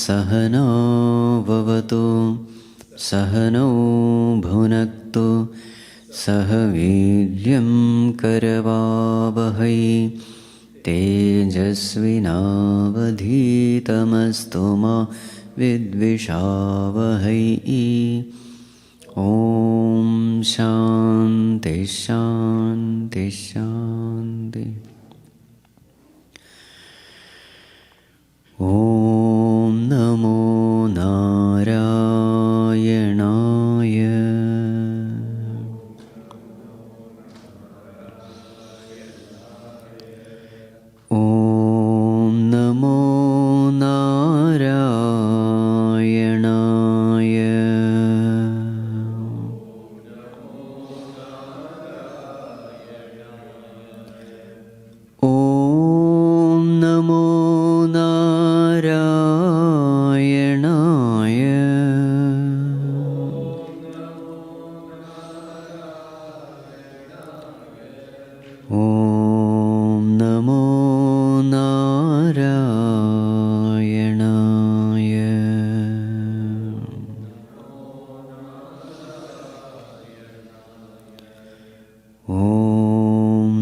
सहनौ भवतु सहनौ भुनक्तु सह वीर्यं करवावहै तेजस्विनावधीतमस्तु मा विद्विषावहै। ॐ शान्ति शान्ति शान्ति। ॐ नमो नारायणाय। ॐ नमो नारायणाय। ॐ नमो नारायणाय। ॐ नमो नारायणाय। ॐ नमो नारायणाय। ॐ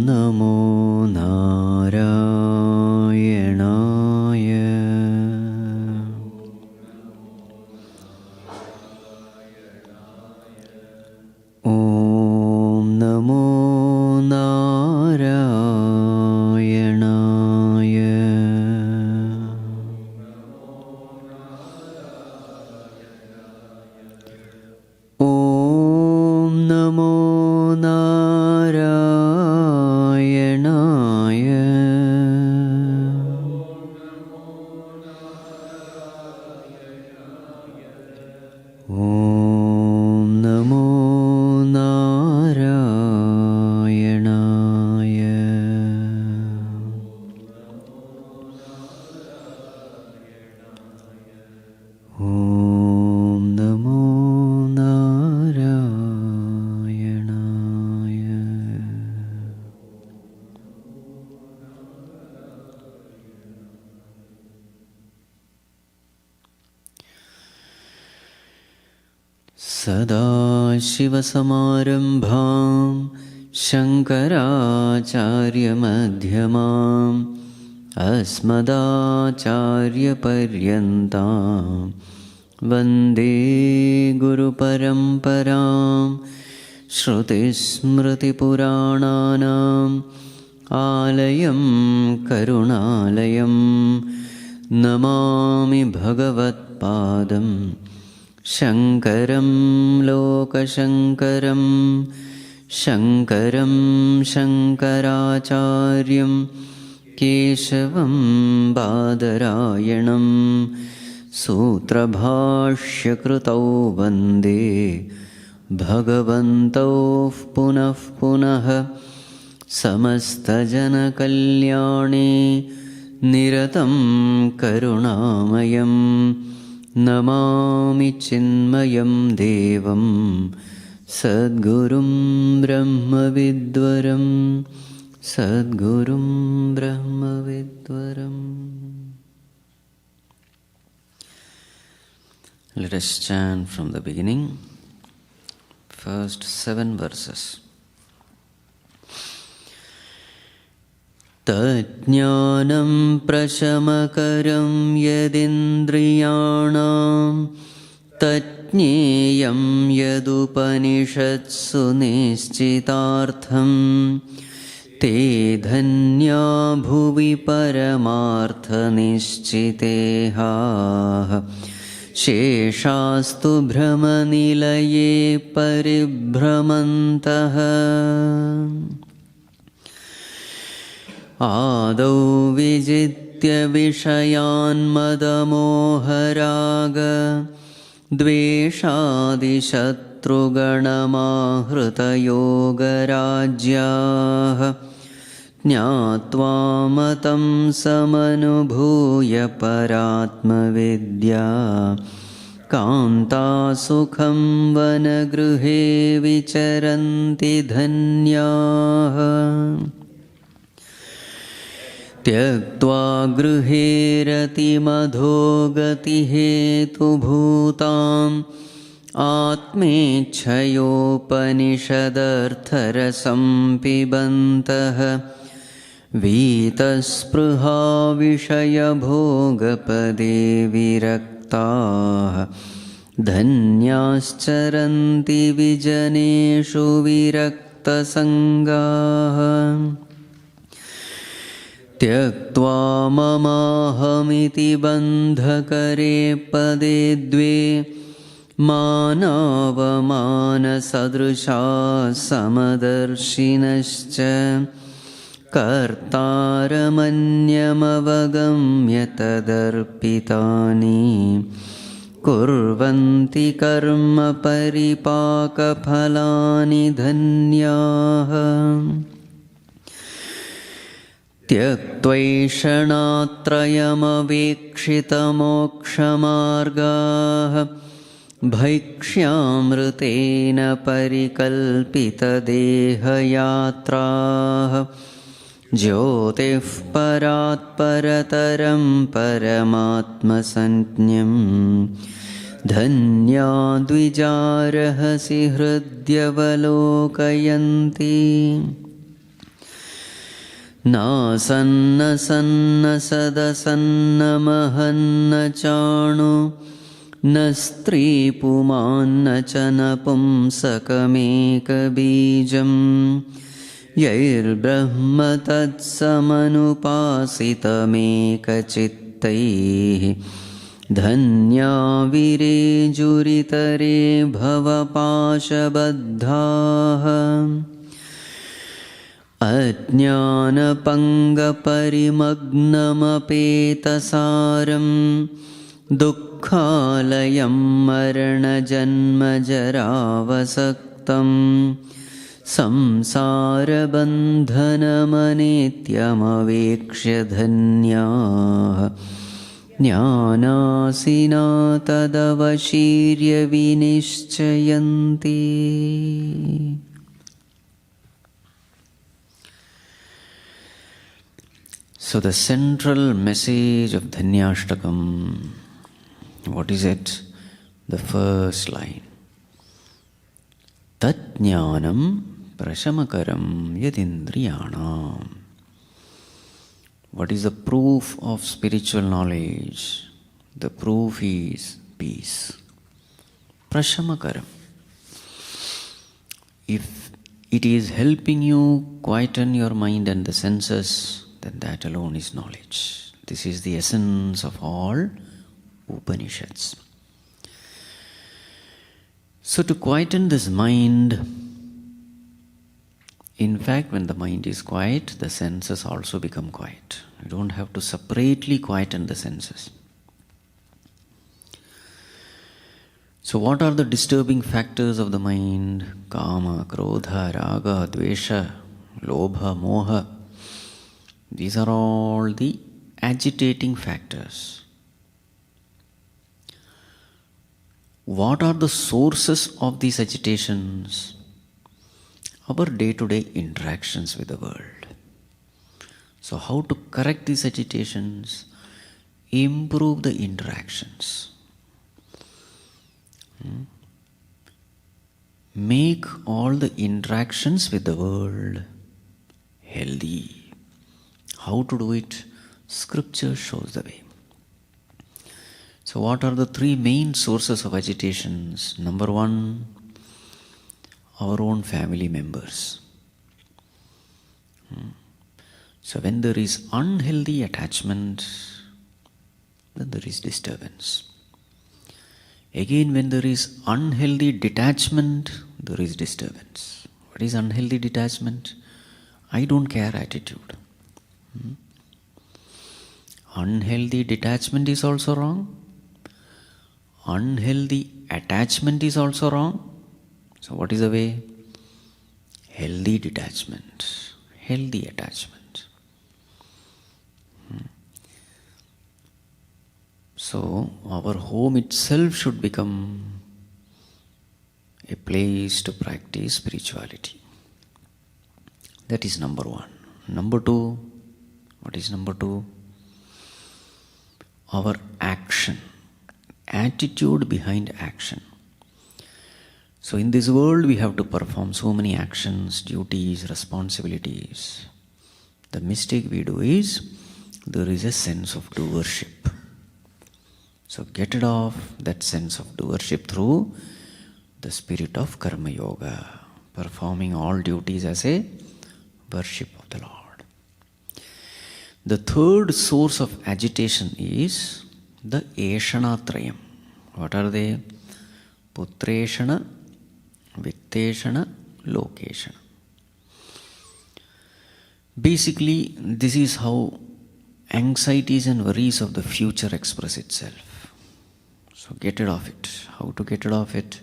नमो नारायणाय। ॐ नमो नारायणाय। ॐ नमो नारायणाय। ॐ नमो नारायणाय। सदाशिवसमारम्भां शङ्कराचार्यमध्यमाम् अस्मदाचार्यपर्यन्तां वन्दे गुरुपरम्परां। श्रुतिस्मृतिपुराणानाम् आलयं करुणालयं नमामि भगवत्पादं शङ्करं लोकशङ्करं। शङ्करं शङ्कराचार्यं केशवं बादरायणं सूत्रभाष्यकृतौ वन्दे भगवन्तौ पुनः पुनः। समस्तजनकल्याणे निरतं करुणामयं नमामि चिन्मयं देवं सद्गुरुं ब्रह्मविद्वरं सद्गुरुं ब्रह्मविद्वरम्। Let us chant from the beginning, first 7 verses. तज्ज्ञानं प्रशमकरं यदिन्द्रियाणां तज्ज्ञेयं यदुपनिषत्सु निश्चितार्थं ते धन्या भुवि परमार्थनिश्चितेः शेषास्तु भ्रमनिलये परिभ्रमन्तः। आदौ विजित्य विषयान्मदमोहराग द्वेषादिशत्रुगणमाहृतयोगराज्याः ज्ञात्वा मतं समनुभूय परात्मविद्या कान्तासुखं वनगृहे विचरन्ति धन्याः। त्यक्त्वा गृहेरतिमधो गतिहेतुभूताम् आत्मेच्छयोपनिषदर्थरसं पिबन्तः वीतस्पृहा विषयभोगपदे विरक्ताः धन्याश्चरन्ति विजनेषु विरक्तसङ्गाः त्यक्त्वा ममाहमिति बन्धकरे पदे द्वे मानावमानसदृशाः समदर्शिनश्च कर्तारमन्यमवगम्य तदर्पितानि कुर्वन्ति कर्म परिपाकफलानि धन्याः त्यक्त्वैषणात्रयमवेक्षितमोक्षमार्गाः भैक्ष्यामृतेन परिकल्पितदेहयात्राः ज्योतिः परात् परतरं परमात्मसञ्ज्ञं धन्या द्विजारहसि हृद्यवलोकयन्ति नासन्नसन्नसदसन्नमहन्न चाणु न स्त्रीपुमान्न च नपुंसकमेकबीजम् यैर्ब्रह्म तत्समनुपासितमेकचित्तैः धन्या विरेजुरितरे भवपाशबद्धाः अज्ञानपङ्गपरिमग्नमपेतसारं दुःखालयं मरणजन्मजरावसक्तं संसारबन्धनमनेत्यमवेक्ष्य धन्याः ज्ञानासिना तदवशीर्य विनिश्चयन्ति. So the central message of Dhanyashtakam, what is it? The first line. Tat jnanam prashamakaram yadindriyanam. What is the proof of spiritual knowledge? The proof is peace. Prashamakaram. If it is helping you quieten your mind and the senses, then that alone is knowledge. This is the essence of all Upanishads. So to quieten this mind, in fact, when the mind is quiet, the senses also become quiet. You don't have to separately quieten the senses. So what are the disturbing factors of the mind? Kama, Krodha, Raga, Dvesha, Lobha, Moha. These are all the agitating factors. What are the sources of these agitations? Our day-to-day interactions with the world. So how to correct these agitations? Improve the interactions. Make all the interactions with the world healthy. How to do it? Scripture shows the way. So what are the three main sources of agitations? Number one, our own family members. So when there is unhealthy attachment, then there is disturbance. Again, when there is unhealthy detachment, there is disturbance. What is unhealthy detachment? I don't care attitude. Unhealthy detachment is also wrong. Unhealthy attachment is also wrong. So what is the way? Healthy detachment, healthy attachment. So our home itself should become a place to practice spirituality. That is number one. Number two, What is number 2? Our action, attitude behind action. So in this world we have to perform so many actions, duties, responsibilities. The mistake we do is there is a sense of doership. So get rid of that sense of doership through the spirit of Karma Yoga, performing all duties as a worship of the Lord. The third source of agitation is the Eshanatrayam. What are they? Putreshana, Vitteshana, Lokeshana. Basically, this is how anxieties and worries of the future express itself. So get rid of it. How to get rid of it?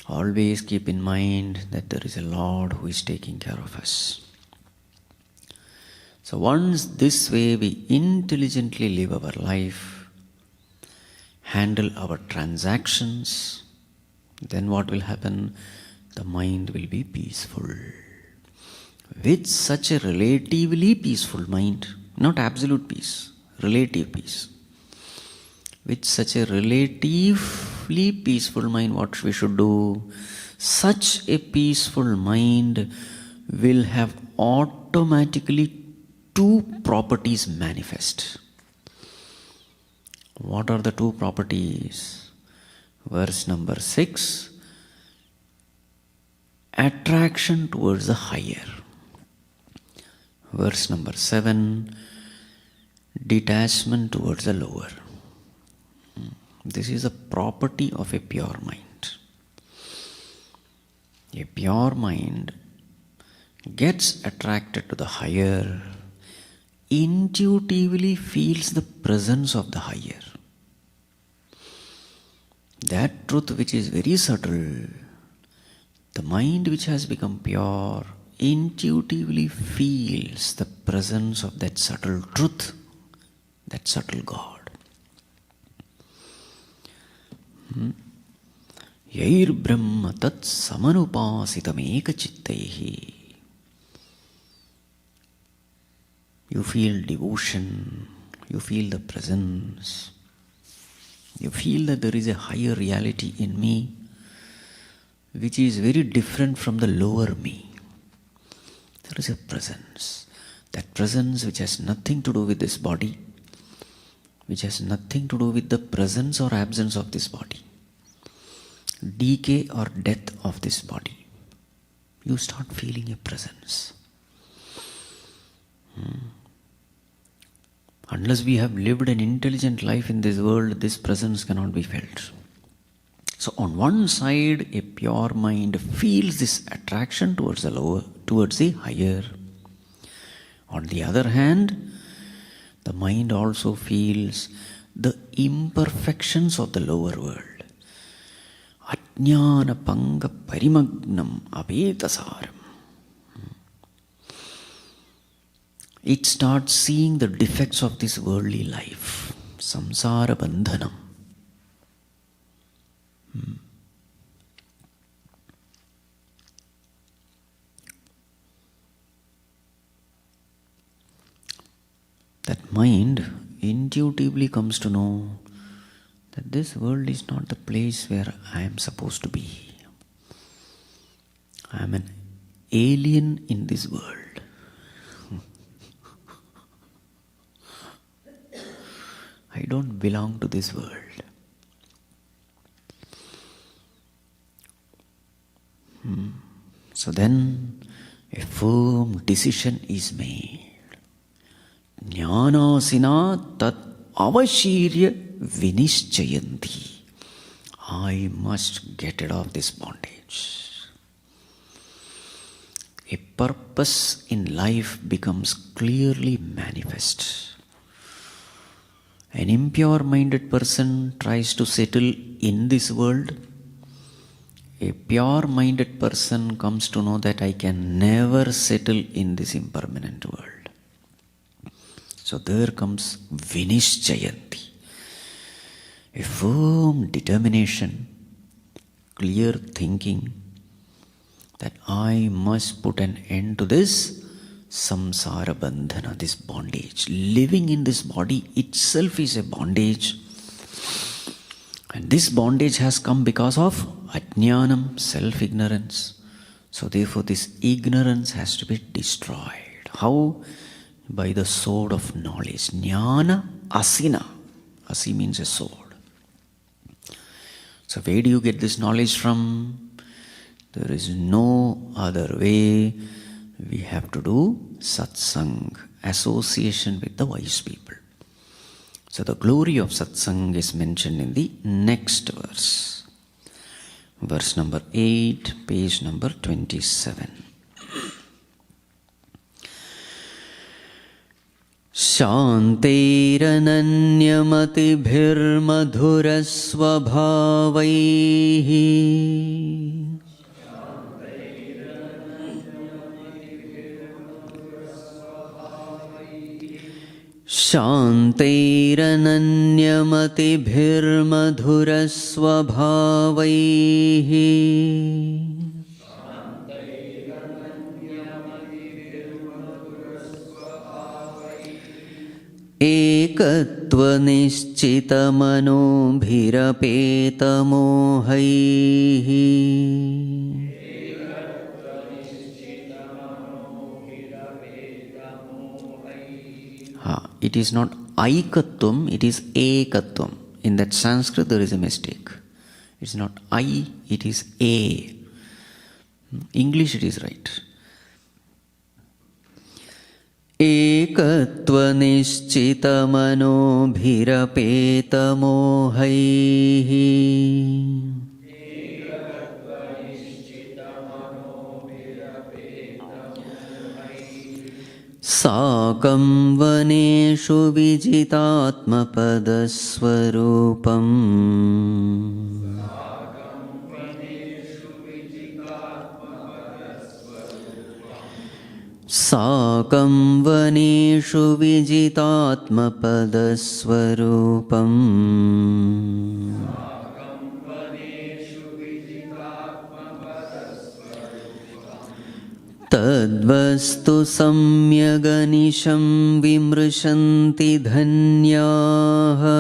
Always keep in mind that there is a Lord who is taking care of us. So once this way we intelligently live our life, handle our transactions, then what will happen? The mind will be peaceful. With such a relatively peaceful mind, not absolute peace, relative peace. With such a relatively peaceful mind, what we should do? Such a peaceful mind will have automatically 2 properties manifest. What are the 2 properties? Verse number 6, attraction towards the higher. Verse number 7, detachment towards the lower. This is a property of a pure mind. A pure mind gets attracted to the higher, intuitively feels the presence of the higher. That truth which is very subtle, the mind which has become pure intuitively feels the presence of that subtle truth, that subtle God. Yair Brahma tat samanupasitam ekachittaihi. You feel devotion, you feel the presence, you feel that there is a higher reality in me which is very different from the lower me. There is a presence. That presence which has nothing to do with this body, which has nothing to do with the presence or absence of this body, decay or death of this body. You start feeling a presence. Unless we have lived an intelligent life in this world, this presence cannot be felt. So on one side, a pure mind feels this attraction towards the lower, towards the higher. On the other hand, the mind also feels the imperfections of the lower world. Ajnana panga parimagnam abetasaram. It starts seeing the defects of this worldly life. Samsara bandhanam. That mind intuitively comes to know that this world is not the place where I am supposed to be. I am an alien in this world. I don't belong to this world. So then a firm decision is made. Jnanasina tat avashirya vinishchayanti. I must get rid of this bondage. A purpose in life becomes clearly manifest. An impure-minded person tries to settle in this world. A pure-minded person comes to know that I can never settle in this impermanent world. So there comes Vinishchayanti, a firm determination, clear thinking that I must put an end to this samsara bandhana, this bondage. Living in this body itself is a bondage. And this bondage has come because of ajnanam, self-ignorance. So therefore this ignorance has to be destroyed. How? By the sword of knowledge. Jnana asina. Asi means a sword. So where do you get this knowledge from? There is no other way. We have to do satsang, association with the wise people. So the glory of satsang is mentioned in the next verse. Verse number 8, page number 27. Shantairananyamatirbhirmadhurasvabhavaihi Shantairananyamatirbhirmadhurasvabhavaihi ekatvanisthitamanobhirapetamohaihi. It is not aikatvam, it is ekatvam. In that Sanskrit there is a mistake. It's not I, it is a. English it is right. Ekatvanisthitamanobhirapetamohaihi Sakam vaneshu vijitatmapadasvarupam Sakam vaneshu vijitatmapadasvarupam Tadvastu samyaganisham vimrshanti dhanyaha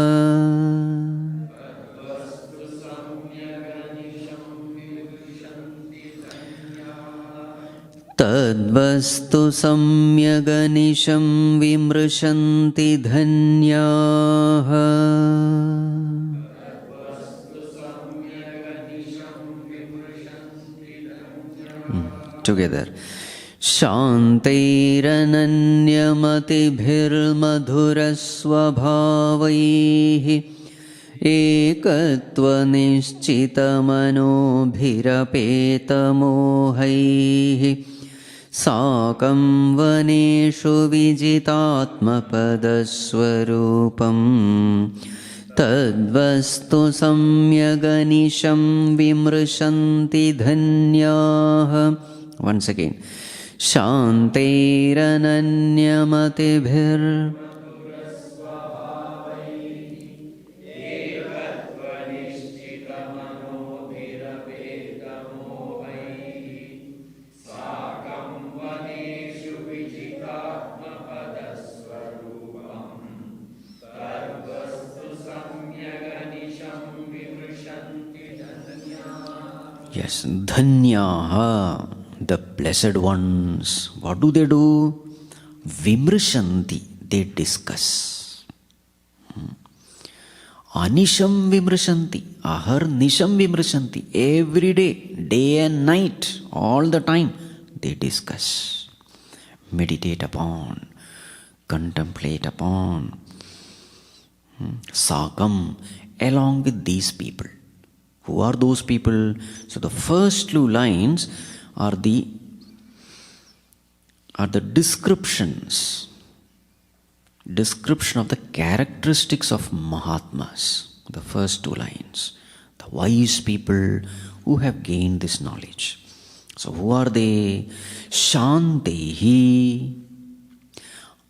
Tadvastu samyaganisham vimrshanti dhanyaha. Together. Shantairananyamatirbhirmadhurasvabhavaihi ekatvanisthitamanobhirapetamohaihi Sakam vaneshu vijitatmapadasvarupam Tadvastu samyaganisham vimrshanti dhanyaha. Once again. Shantairananyamatirbhir Yes, Dhanyaha, the blessed ones. What do? Vimrshanti, they discuss. Anisham vimrshanti, aharnisham vimrshanti. Every day, day and night, all the time, they discuss. Meditate upon, contemplate upon. Sakam, along with these people. Who are those people? So the first two lines are the descriptions. Description of the characteristics of Mahatmas. The first two lines. The wise people who have gained this knowledge. So who are they? Shantehi,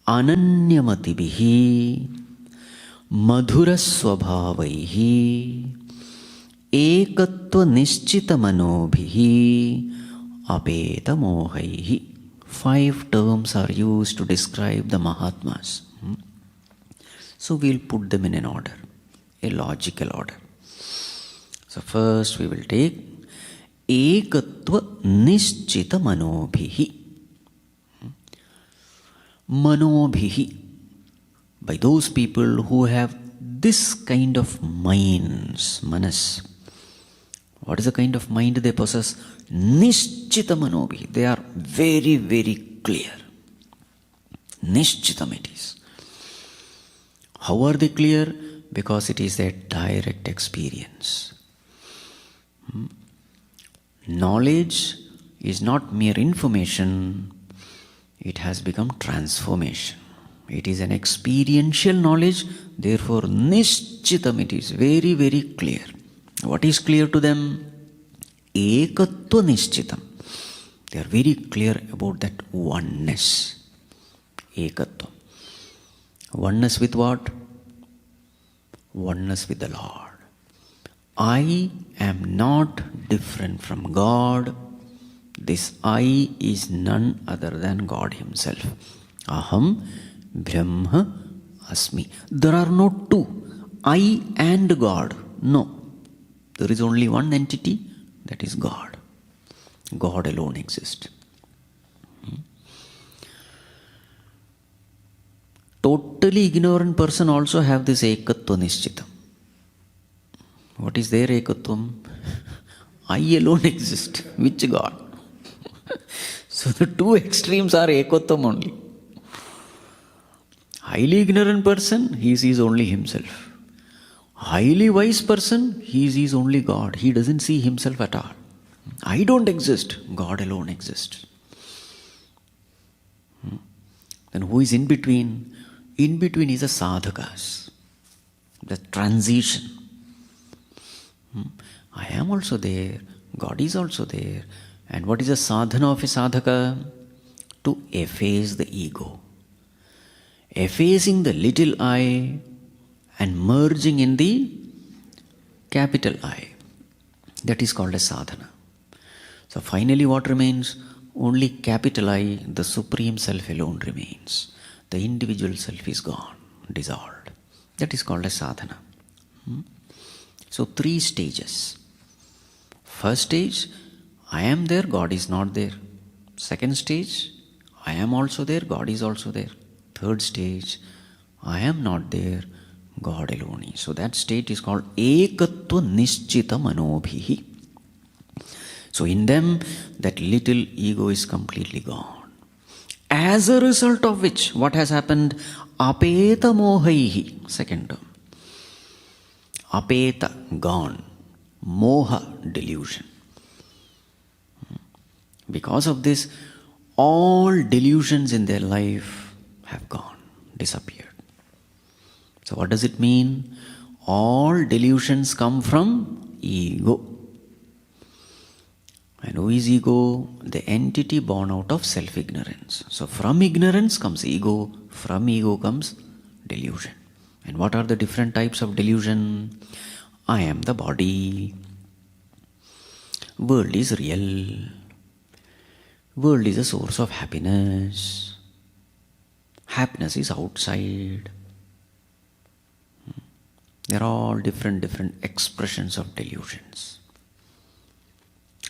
Ananyamatibihi, Madhurasvabhavaihi, Ekatva Nishchitamanobhihi, Apetamohaihi. 5 terms are used to describe the Mahatmas. So we'll put them in an order, a logical order. So first we will take Ekatva Nishchita Manobhihi. Manobhihi, by those people who have this kind of minds, manas. What is the kind of mind they possess? Nishchita Manobhihi. They are very, very clear. Nishchitam it is. How are they clear? Because it is their direct experience. Knowledge is not mere information, it has become transformation. It is an experiential knowledge, therefore Nishchitam it is very, very clear. What is clear to them? Ekatva Nishchitam. They are very clear about that oneness. Ekatva. Oneness with what? Oneness with the Lord. I am not different from God. This I is none other than God Himself. Aham Brahma Asmi. There are no two, I and God. No. There is only one entity, that is God. God alone exists. Totally ignorant person also have this Ekatva Nishchitam. What is their Ekatvam? I alone exist. Which God? So the two extremes are Ekatvam only. Highly ignorant person, he sees only himself. Highly wise person, he sees only God. He doesn't see himself at all. I don't exist. God alone exists. Then who is in between? In between is the sadhakas. The transition. I am also there. God is also there. And what is the sadhana of a sadhaka? To efface the ego. Effacing the little I and merging in the capital I. That is called a sadhana. So finally what remains? Only capital I, the Supreme Self alone remains. The individual self is gone, dissolved. That is called a sadhana. So 3 stages. First stage, I am there, God is not there. Second stage, I am also there, God is also there. Third stage, I am not there, God alone is. So that state is called Ekatva Nishchita Manobhihi. So in them, that little ego is completely gone. As a result of which, what has happened? Apeta Mohaihi, second term. Apeta, gone. Moha, delusion. Because of this, all delusions in their life have gone, disappeared. So what does it mean? All delusions come from ego. And who is ego? The entity born out of self-ignorance. So from ignorance comes ego, from ego comes delusion. And what are the different types of delusion? I am the body. World is real. World is a source of happiness. Happiness is outside. There are all different expressions of delusions.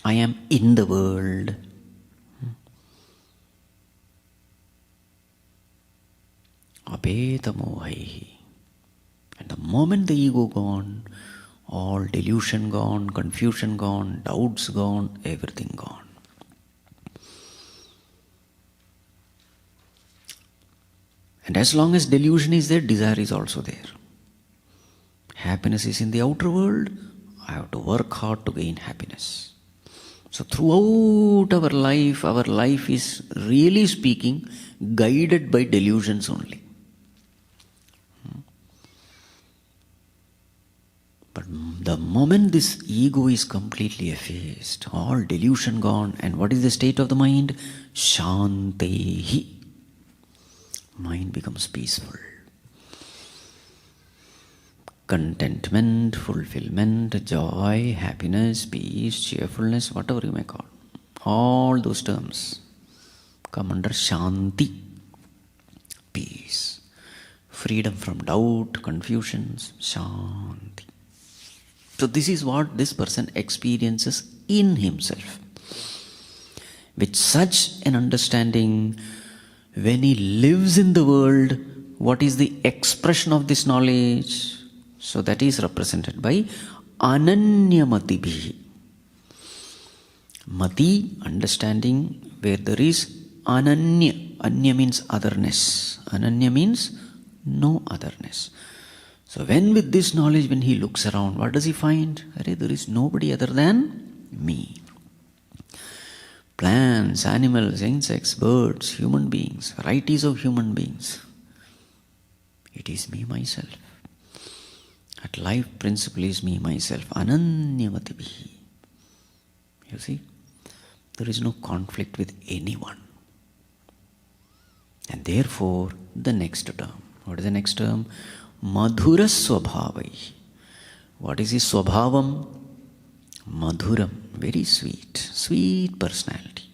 I am in the world. Apeta mohaihi. And the moment the ego gone, all delusion gone, confusion gone, doubts gone, everything gone. And as long as delusion is there, desire is also there. Happiness is in the outer world. I have to work hard to gain happiness. So throughout our life is really speaking guided by delusions only. But the moment this ego is completely effaced, all delusion gone, and what is the state of the mind? Shantehi. Mind becomes peaceful. Contentment, fulfillment, joy, happiness, peace, cheerfulness, whatever you may call. All those terms come under Shanti, peace, freedom from doubt, confusions, Shanti. So this is what this person experiences in himself. With such an understanding, when he lives in the world, what is the expression of this knowledge? So that is represented by Ananyamatibihi. Mati, understanding where there is Ananya. Anya means otherness. Ananya means no otherness. So when with this knowledge, when he looks around, what does he find? There is nobody other than me. Plants, animals, insects, birds, human beings, varieties of human beings. It is me, myself. At life principle is me, myself. Ananyamatibihi. You see, there is no conflict with anyone. And therefore, the next term. What is the next term? Madhura Swabhavai. What is his Swabhavam? Madhuram. Very sweet. Sweet personality.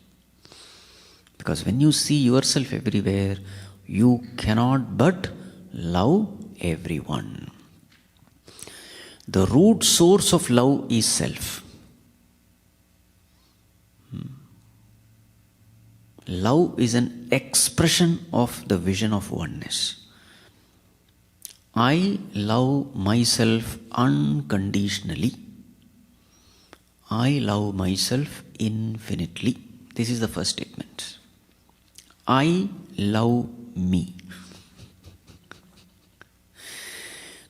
Because when you see yourself everywhere, you cannot but love everyone. The root source of love is self. Love is an expression of the vision of oneness. I love myself unconditionally. I love myself infinitely. This is the first statement. I love me.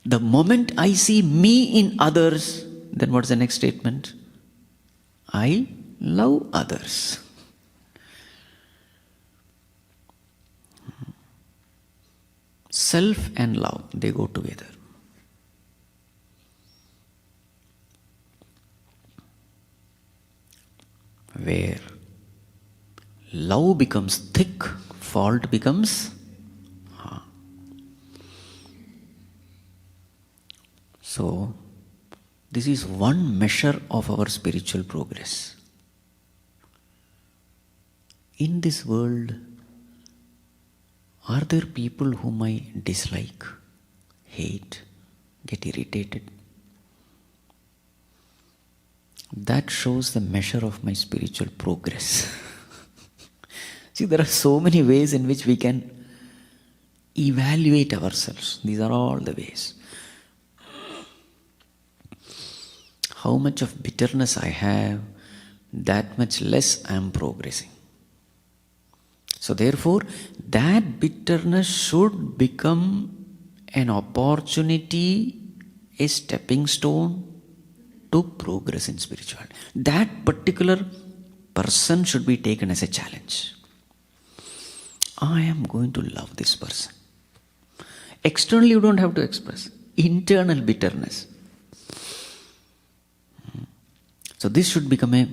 The moment I see me in others, then what's the next statement? I love others. Self and love, they go together. Where love becomes thick, fault becomes So, this is one measure of our spiritual progress. In this world, are there people whom I dislike, hate, get irritated? That shows the measure of my spiritual progress. See, there are so many ways in which we can evaluate ourselves. These are all the ways. How much of bitterness I have, that much less I am progressing. So therefore, that bitterness should become an opportunity, a stepping stone to progress in spirituality. That particular person should be taken as a challenge. I am going to love this person. Externally you don't have to express. Internal bitterness. So this should become a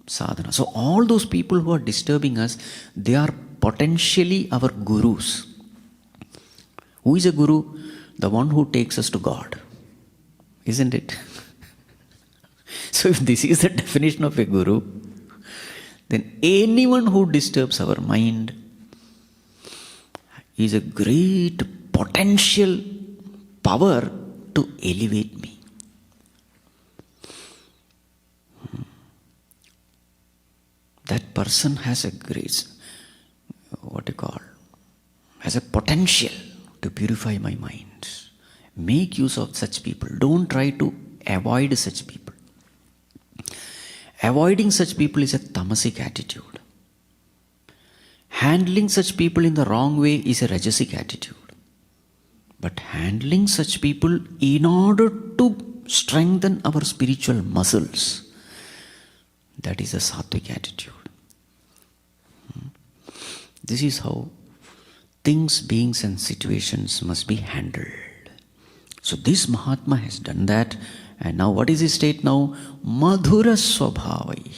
sadhana. So all those people who are disturbing us, they are potentially our gurus. Who is a guru? The one who takes us to God. Isn't it? So if this is the definition of a guru, then anyone who disturbs our mind is a great potential power to elevate me. That person has a great, has a potential to purify my mind. Make use of such people. Don't try to avoid such people. Avoiding such people is a tamasic attitude. Handling such people in the wrong way is a rajasic attitude. But handling such people in order to strengthen our spiritual muscles, that is a sattvic attitude. This is how things, beings and situations must be handled. So this Mahatma has done that. And now what is his state now? Madhura Swabhavai.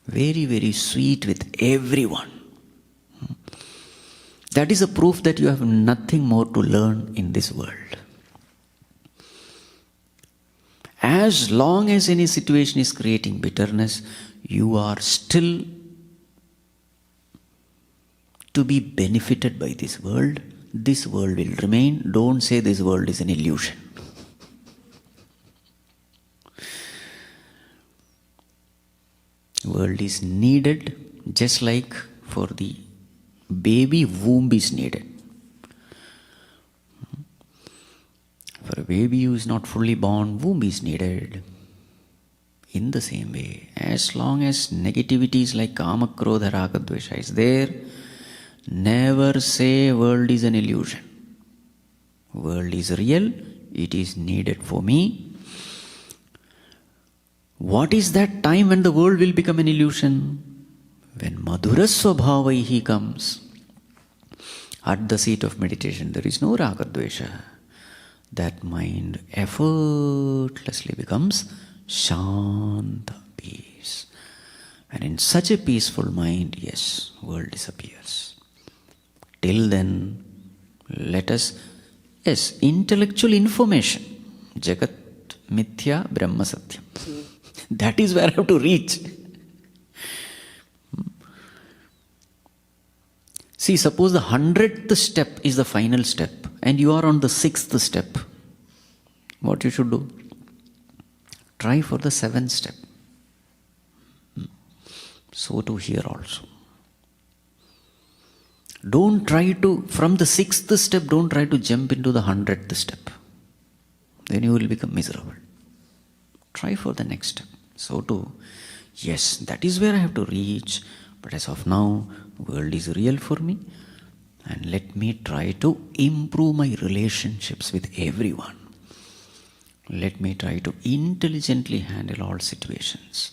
Very, very sweet with everyone. That is a proof that you have nothing more to learn in this world. As long as any situation is creating bitterness, you are still to be benefited by this world. This world will remain. Don't say this world is an illusion. World is needed just like for the baby, womb is needed. For a baby who is not fully born, womb is needed. In the same way, as long as negativities like kama, krodha, raga, dvesha is there, never say world is an illusion. World is real, it is needed for me. What is that time when the world will become an illusion? When Madhura Swabhavaihi comes. At the seat of meditation, there is no raga, dvesha. That mind effortlessly becomes Shanta, peace. And in such a peaceful mind, yes, world disappears. Till then, let us, yes, intellectual information. Jagat Mithya Brahma Satyam. That is where I have to reach. See, suppose the 100th step is the final step and you are on the 6th step. What you should do? Try for the 7th step. So to here also. Don't try to, from the 6th step, don't try to jump into the 100th step. Then you will become miserable. Try for the next step. So too, yes, that is where I have to reach. But as of now, world is real for me. And let me try to improve my relationships with everyone. Let me try to intelligently handle all situations.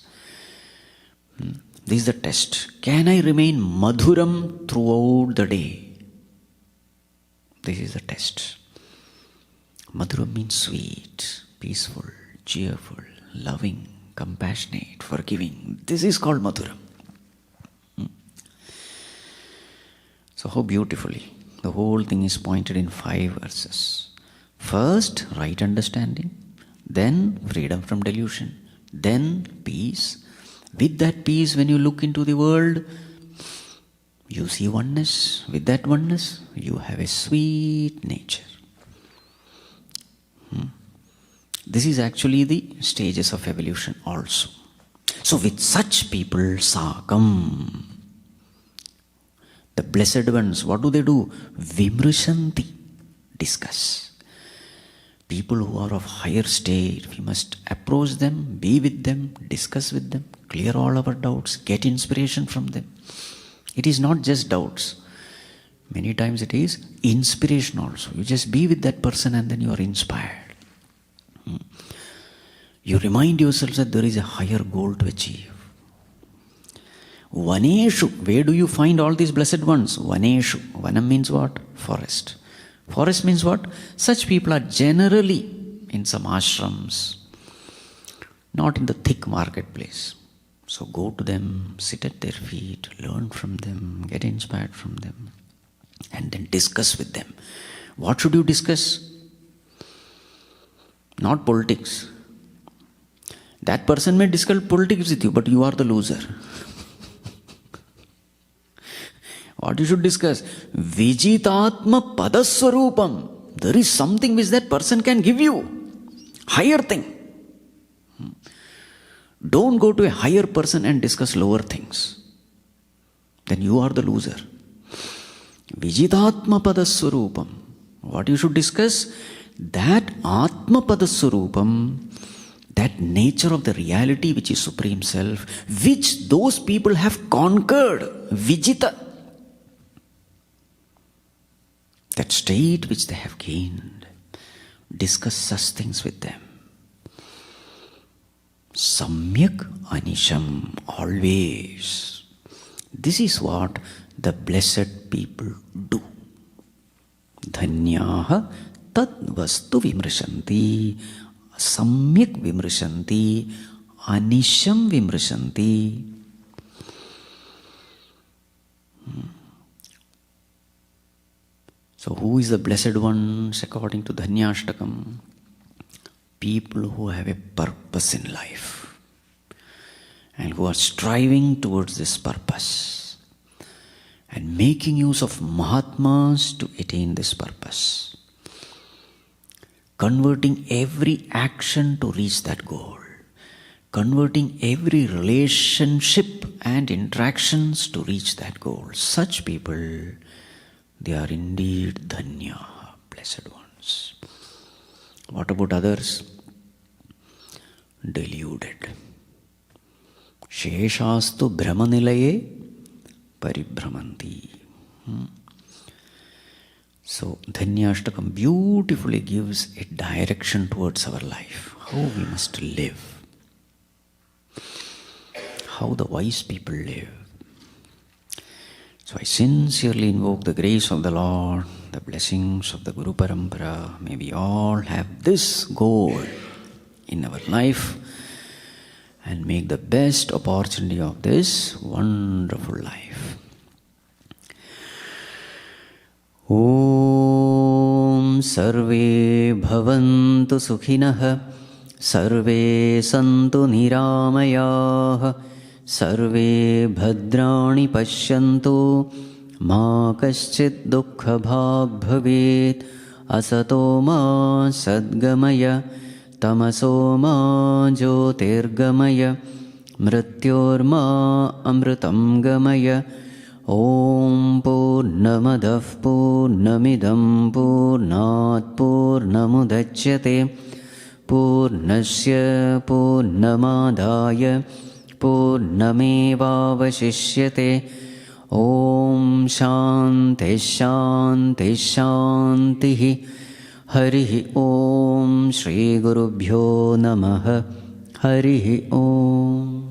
This is the test. Can I remain madhuram throughout the day? This is the test. Madhuram means sweet, peaceful, cheerful, loving, compassionate, forgiving. This is called madhuram. So how beautifully the whole thing is pointed in 5 verses. First, right understanding. Then freedom from delusion. Then peace. With that peace, when you look into the world, you see oneness. With that oneness, you have a sweet nature. This is actually the stages of evolution also. So with such people, sakam, the blessed ones, what do? Vimrishanti, discuss. People who are of higher state, we must approach them, be with them, discuss with them, clear all our doubts, get inspiration from them. It is not just doubts. Many times it is inspiration also. You just be with that person and then you are inspired. You remind yourself that there is a higher goal to achieve. Vaneshu, where do you find all these blessed ones? Vaneshu. Vanam means what? Forest. Forest means what? Such people are generally in some ashrams, not in the thick marketplace. So go to them, sit at their feet, learn from them, get inspired from them, and then discuss with them. What should you discuss? Not politics. That person may discuss politics with you, but you are the loser. What you should discuss? Vijitatma padaswarupam. There is something which that person can give you. Higher thing. Don't go to a higher person and discuss lower things. Then you are the loser. Vijitatma padaswarupam. What you should discuss? That Atma padaswarupam, that nature of the reality which is Supreme Self, which those people have conquered. Vijita. That state which they have gained. Discuss such things with them. Samyak anisham, always. This is what the blessed people do. Dhanyaha tad vastu vimrishanti, samyak vimrishanti, anisham vimrishanti. So who is the blessed ones according to Dhanyashtakam? People who have a purpose in life and who are striving towards this purpose. and making use of Mahatmas to attain this purpose. Converting every action to reach that goal. Converting every relationship and interactions to reach that goal. Such people, they are indeed Dhanya, blessed ones. What about others? Deluded. Sheshastu brahmanilaye paribhramanti. So Dhanyashtakam beautifully gives a direction towards our life. How we must live. How the wise people live. So I sincerely invoke the grace of the Lord, the blessings of the Guru Parampara. May we all have this goal in our life and make the best opportunity of this wonderful life. Om Sarve Bhavantu Sukhinah Sarve Santu Niramayah Sarve Bhadrani Pashyantu Ma Kaschit Dukkha Bhag Bhavet Asato Ma Sadgamaya Tamaso Ma Jyotirgamaya Mrityor Ma Amritam Gamaya Om Purnamadav Purnamidam Purnat Purnamudachyate Purnasya Purnamadaya Purnamevavashishyate. Om Shanti Shanti Shanti. Harihi Om Shri Gurubhyo Namaha. Harihi Om.